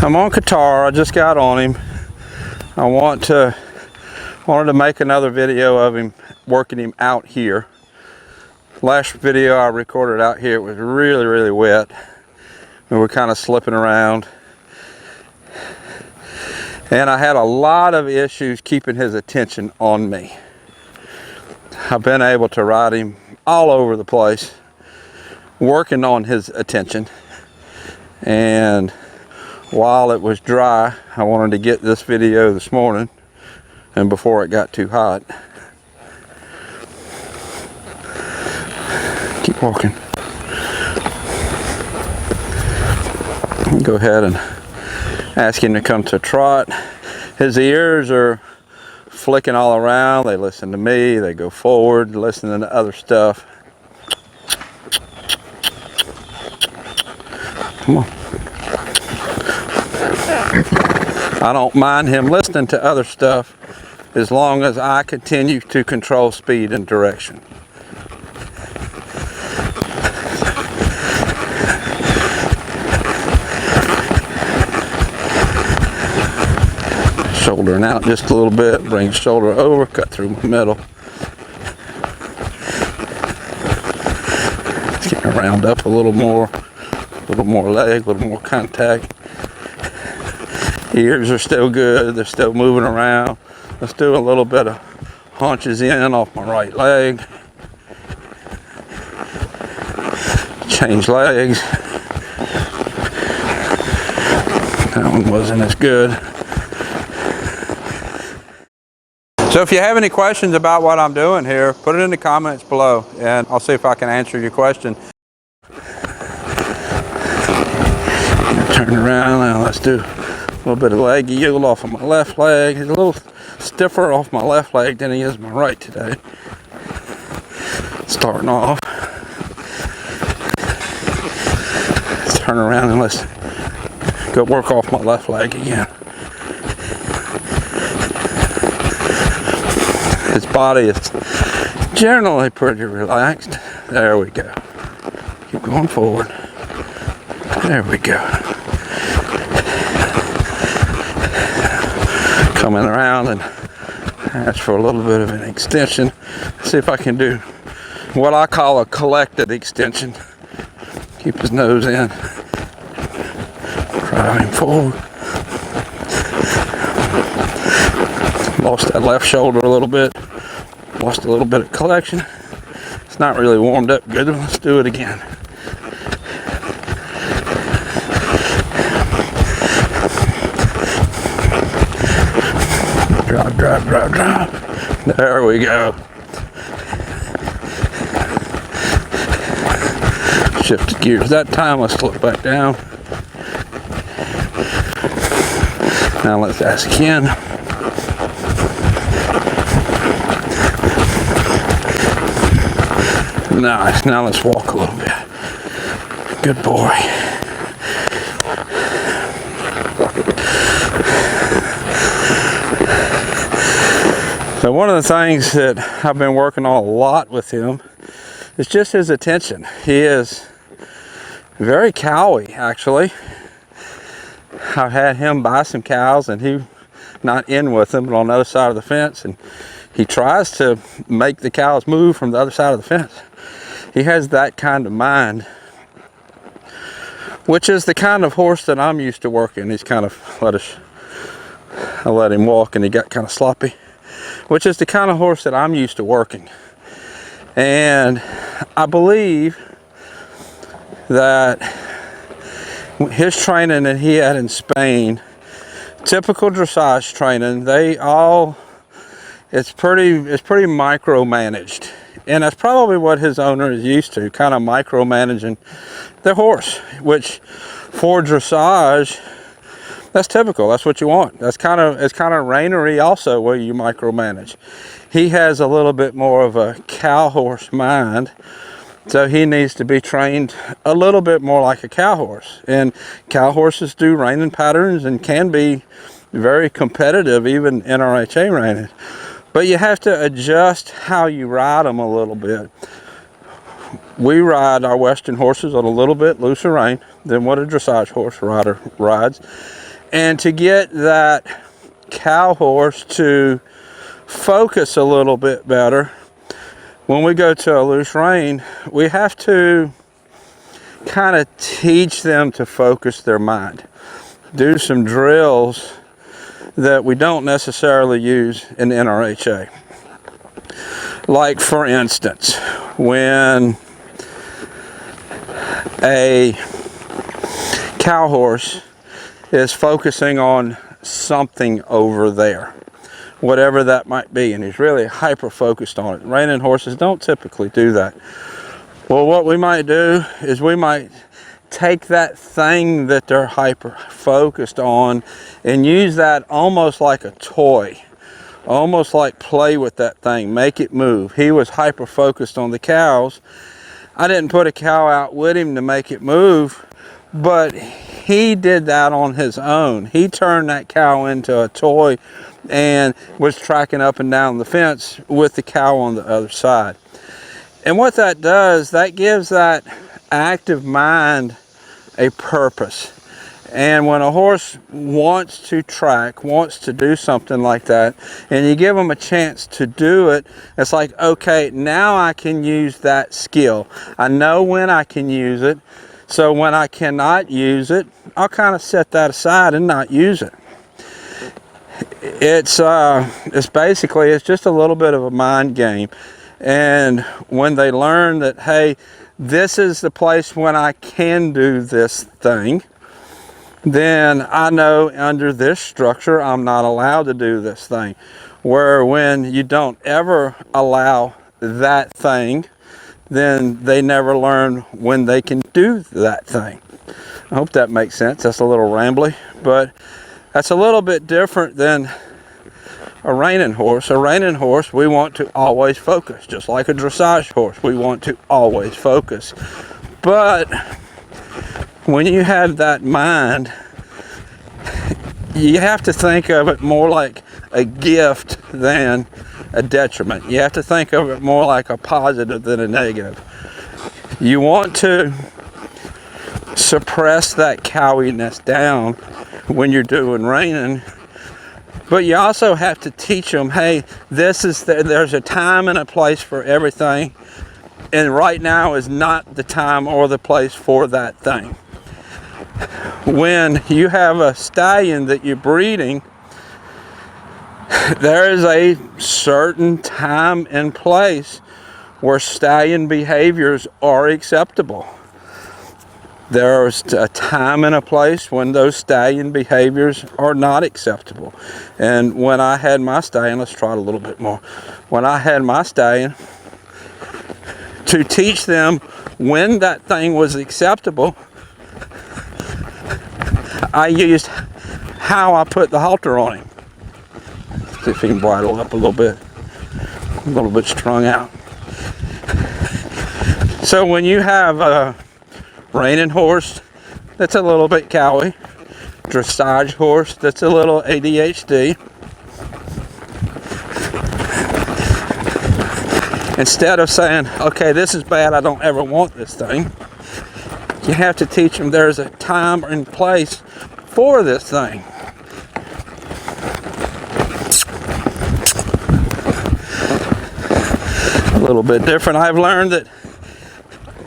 I'm on Qatar. I just got on him. I wanted to make another video of him working him out here. Last video I recorded out here, it was really wet. We were kind of slipping around. And I had a lot of issues keeping his attention on me. I've been able to ride him all over the place, working on his attention. And while it was dry, I wanted to get this video this morning and before it got too hot. Keep walking. Go ahead and ask him to come to a trot. His ears are flicking all around. They listen to me, they go forward, listening to other stuff. Come on. I don't mind him listening to other stuff as long as I continue to control speed and direction. Shouldering out just a little bit, bring the shoulder over, cut through my middle. Just getting round up a little more leg, a little more contact. Ears are still good, they're still moving around. Let's do a little bit of haunches in off my right leg. Change legs. That one wasn't as good. So if you have any questions about what I'm doing here, put it in the comments below and I'll see if I can answer your question. Turn around now, let's do a little bit of leg yield off of my left leg. He's a little stiffer off my left leg than he is my right today. Starting off. Let's turn around and let's go work off my left leg again. His body is generally pretty relaxed. There we go. Keep going forward. There we go. Coming around and ask for a little bit of an extension. See if I can do what I call a collected extension. Keep his nose in. Drive him forward. Lost that left shoulder a little bit. Lost a little bit of collection. It's not really warmed up good. Let's do it again. Drive. There we go. Shifted gears that time. Let's slip back down. Now let's ask again. Nice. Now let's walk a little bit. Good boy. So one of the things that I've been working on a lot with him is just his attention. He is very cowy, actually. I've had him buy some cows and he not in with them, but on the other side of the fence, and he tries to make the cows move from the other side of the fence. He has that kind of mind, which is the kind of horse that I'm used to working. He's kind of I let him walk and he got kind of sloppy, which is the kind of horse that I'm used to working. And I believe that his training that he had in Spain, typical dressage training, it's pretty micromanaged. And that's probably what his owner is used to, kind of micromanaging the horse, which for dressage, that's typical. That's what you want. It's kind of reinery also, where you micromanage. He has a little bit more of a cow horse mind, so he needs to be trained a little bit more like a cow horse. And cow horses do reining patterns and can be very competitive, even NRHA reining. But you have to adjust how you ride them a little bit. We ride our Western horses on a little bit looser rein than what a dressage horse rider rides. And to get that cow horse to focus a little bit better, when we go to a loose rein, we have to kind of teach them to focus their mind. Do some drills that we don't necessarily use in NRHA. Like, for instance, when a cow horse is focusing on something over there, whatever that might be, and he's really hyper focused on it. Reining horses don't typically do that. Well, what we might do is we might take that thing that they're hyper focused on and use that almost like a toy, almost like play with that thing, make it move. He was hyper focused on the cows. I didn't put a cow out with him to make it move, but he did that on his own. He turned that cow into a toy and was tracking up and down the fence with the cow on the other side. And what that does, that gives that active mind a purpose. And when a horse wants to track, wants to do something like that, and you give them a chance to do it, it's like, okay, now I can use that skill. I know when I can use it. So when I cannot use it, I'll kind of set that aside and not use it. It's basically, it's just a little bit of a mind game. And when they learn that, hey, this is the place when I can do this thing, then I know under this structure I'm not allowed to do this thing. Where when you don't ever allow that thing, then they never learn when they can do that thing. I hope that makes sense. That's a little rambly, but that's a little bit different than a reining horse. A reining horse, we want to always focus, just like a dressage horse. We want to always focus. But when you have that mind, you have to think of it more like a gift than a detriment. You have to think of it more like a positive than a negative. You want to suppress that cowiness down when you're doing reining, but you also have to teach them, hey, there's a time and a place for everything, and right now is not the time or the place for that thing. When you have a stallion that you're breeding, there is a certain time and place where stallion behaviors are acceptable. There's a time and a place when those stallion behaviors are not acceptable. And when I had my stallion, let's try it a little bit more. When I had my stallion, to teach them when that thing was acceptable, I used how I put the halter on him. See if he can bridle up a little bit strung out. So when you have a reining horse that's a little bit cowy, dressage horse that's a little ADHD, instead of saying, okay, this is bad, I don't ever want this thing, you have to teach them there's a time and place for this thing. A little bit different. I've learned that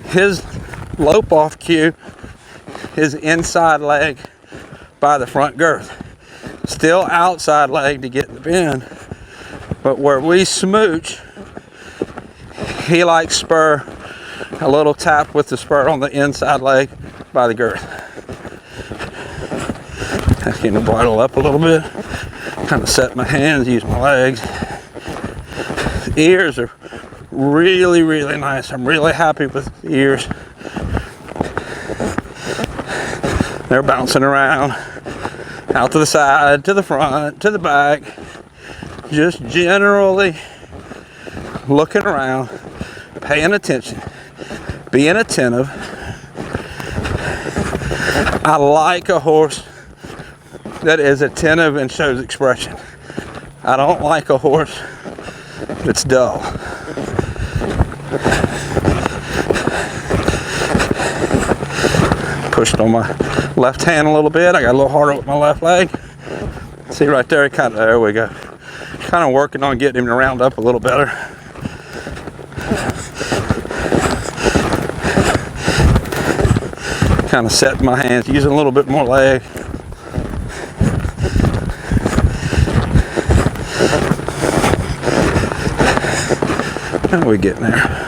his lope off cue is inside leg by the front girth. Still outside leg to get the bend, but where we smooch, he likes spur, a little tap with the spur on the inside leg by the girth. I can bridle up a little bit, kind of set my hands, use my legs. The ears are really, really nice. I'm really happy with the ears. They're bouncing around, out to the side, to the front, to the back, just generally looking around, paying attention, being attentive. I like a horse that is attentive and shows expression. I don't like a horse that's dull. Pushed on my left hand a little bit. I got a little harder with my left leg. See right there, there we go. Kind of working on getting him to round up a little better. Kind of setting my hands, using a little bit more leg. How are we getting there?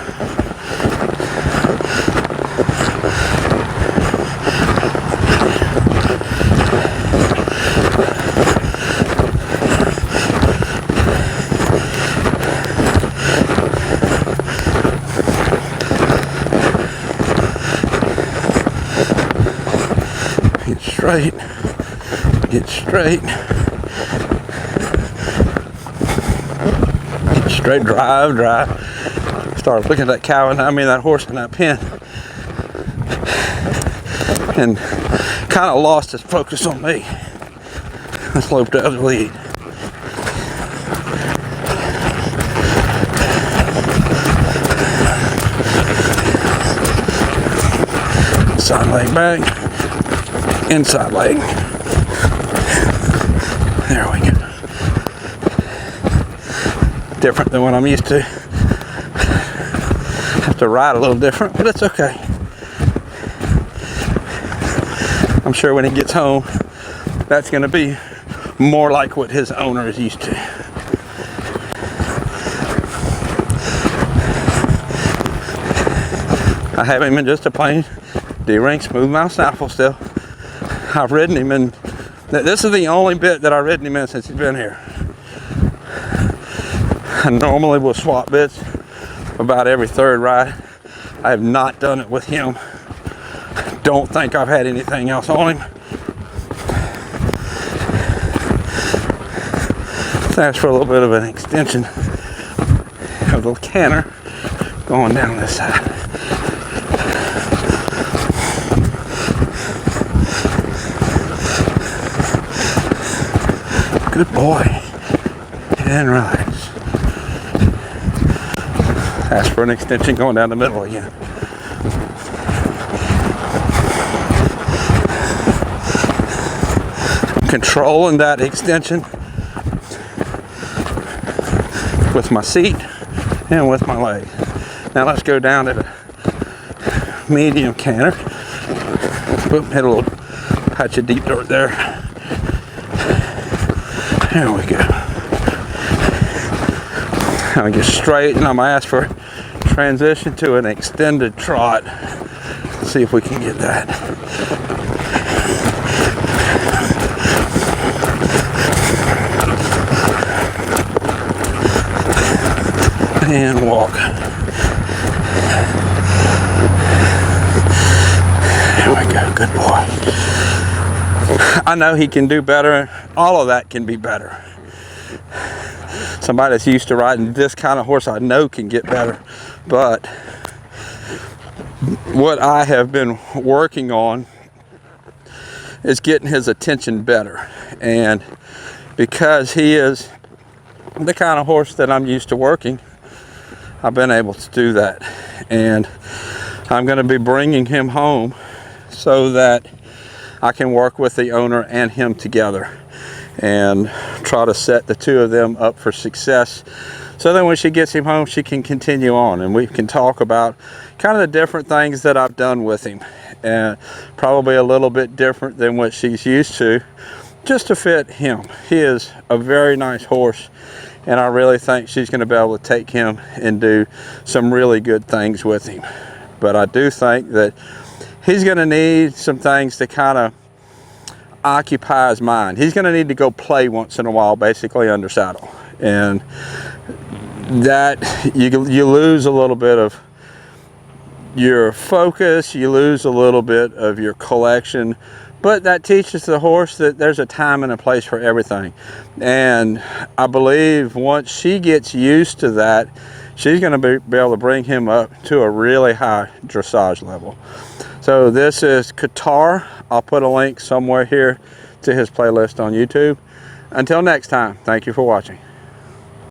Get straight. Get straight. Get straight. Drive. Drive. Start looking at that cow and that horse in that pen, and kind of lost his focus on me. Let's lope the other lead. Side leg back, inside leg. There we go. Different than what I'm used to. Have to ride a little different, but it's okay. I'm sure when he gets home, that's going to be more like what his owner is used to. I have him in just a plain D-ring smooth mouth snaffle still. I've ridden him in, this is the only bit that I've ridden him in since he's been here. I normally will swap bits about every third ride. I have not done it with him. Don't think I've had anything else on him. That's for a little bit of an extension of the canter going down this side. Good boy. And relax. Ask for an extension going down the middle again. Controlling that extension with my seat and with my leg. Now let's go down to the medium canter. Boop, hit a little patch of deep dirt there. There we go. I'm gonna get straight and I'm gonna ask for transition to an extended trot. Let's see if we can get that. And walk. There we go, good boy. I know he can do better. All of that can be better. Somebody that's used to riding this kind of horse I know can get better. But what I have been working on is getting his attention better. And because he is the kind of horse that I'm used to working, I've been able to do that. And I'm going to be bringing him home so that I can work with the owner and him together and try to set the two of them up for success, so that when she gets him home, she can continue on and we can talk about kind of the different things that I've done with him, and probably a little bit different than what she's used to, just to fit him. He is a very nice horse, and I really think she's going to be able to take him and do some really good things with him. But I do think that he's going to need some things to kind of occupy his mind. He's going to need to go play once in a while, basically under saddle, and that you lose a little bit of your focus, you lose a little bit of your collection, but that teaches the horse that there's a time and a place for everything. And I believe once she gets used to that, she's going to be able to bring him up to a really high dressage level. So this is Qatar. I'll put a link somewhere here to his playlist on YouTube. Until next time, thank you for watching.